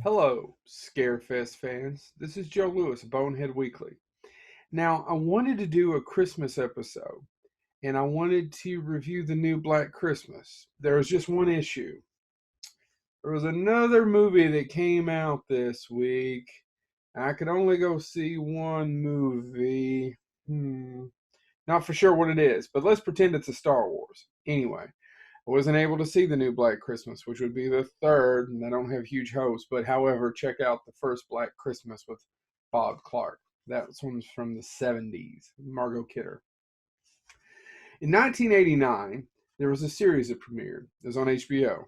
Hello, Scarefest fans. This is Joe Lewis, Bonehead Weekly. Now, I wanted to do a Christmas episode, and I wanted to review the new Black Christmas. There was just one issue. There was another movie that came out this week. I could only go see one movie. Not for sure what it is, but let's pretend it's a Star Wars. Anyway, I wasn't able to see the new Black Christmas, which would be the third, and I don't have huge hopes. But however, check out the first Black Christmas with Bob Clark. That one's from the 70s, Margot Kidder. In 1989, there was a series that premiered. It was on HBO,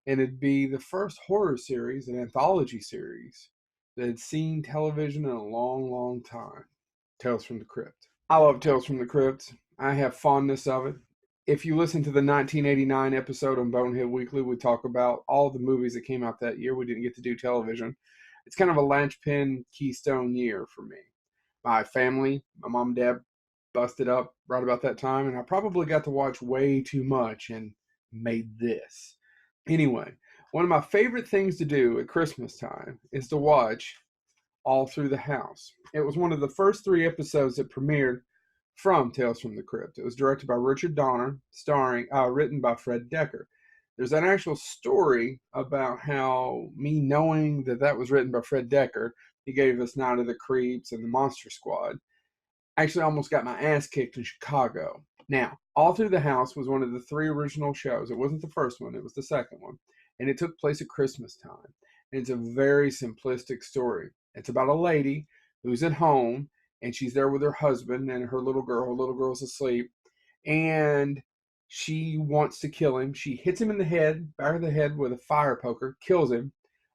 and it'd be the first horror series, an anthology series, that had seen television in a long, long time. Tales from the Crypt. I love Tales from the Crypt. I have fondness of it. If you listen to the 1989 episode on Bonehead Weekly, we talk about all the movies that came out that year. We didn't get to do television. It's kind of a linchpin keystone year for me. My family, my mom and dad busted up right about that time, and I probably got to watch way too much and made this. Anyway, one of my favorite things to do at Christmas time is to watch All Through the House. It was one of the first 3 episodes that premiered from Tales from the Crypt. It was directed by Richard Donner, written by Fred Dekker. There's an actual story about how me knowing that was written by Fred Dekker, he gave us Night of the Creeps and the Monster Squad, actually almost got my ass kicked in Chicago. Now, All Through the House was one of the 3 original shows. It wasn't the first one, it was the second one. And it took place at Christmas time. And it's a very simplistic story. It's about a lady who's at home, and she's there with her husband and her little girl. Her little girl's asleep, and she wants to kill him. She hits him in the head, back of the head, with a fire poker, kills him,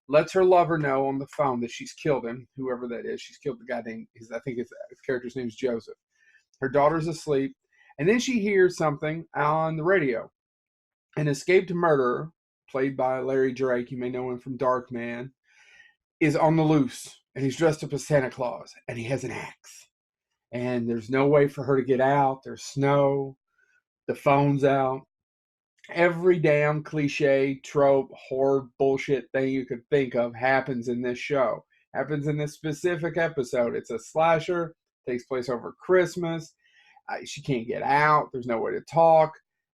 lets her lover know on the phone that she's killed him, whoever that is. She's killed the guy named, I think his character's name is Joseph. Her daughter's asleep, and then she hears something on the radio. An escaped murderer, played by Larry Drake, you may know him from Darkman, is on the loose, and he's dressed up as Santa Claus, and he has an axe. And there's no way for her to get out. There's snow. The phone's out. Every damn cliche, trope, horror, bullshit thing you could think of happens in this show. Happens in this specific episode. It's a slasher. Takes place over Christmas. She can't get out. There's no way to talk.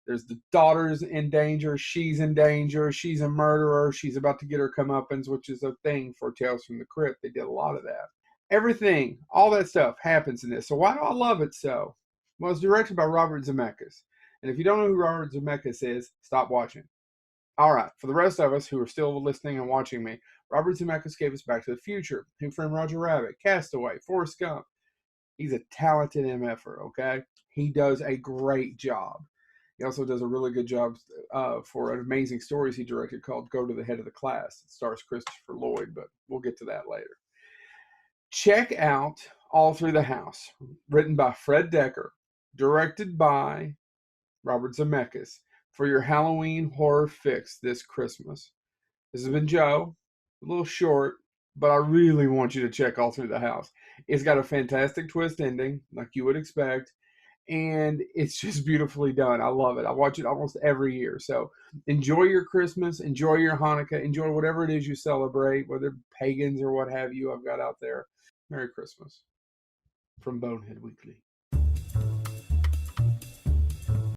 There's the daughter's in danger. She's in danger. She's a murderer. She's about to get her comeuppance, which is a thing for Tales from the Crypt. They did a lot of that. Everything, all that stuff happens in this. So why do I love it so? Well, it's directed by Robert Zemeckis. And if you don't know who Robert Zemeckis is, stop watching. All right, for the rest of us who are still listening and watching me, Robert Zemeckis gave us Back to the Future, Who Framed Roger Rabbit, Castaway, Forrest Gump. He's a talented MFer, okay? He does a great job. He also does a really good job for an amazing stories he directed called Go to the Head of the Class. It stars Christopher Lloyd, but we'll get to that later. Check out All Through the House, written by Fred Dekker, directed by Robert Zemeckis, for your Halloween horror fix this Christmas. This has been Joe, a little short, but I really want you to check All Through the House. It's got a fantastic twist ending, like you would expect, and it's just beautifully done. I love it. I watch it almost every year. So enjoy your Christmas, enjoy your Hanukkah, enjoy whatever it is you celebrate, whether pagans or what have you I've got out there. Merry Christmas from Bonehead Weekly.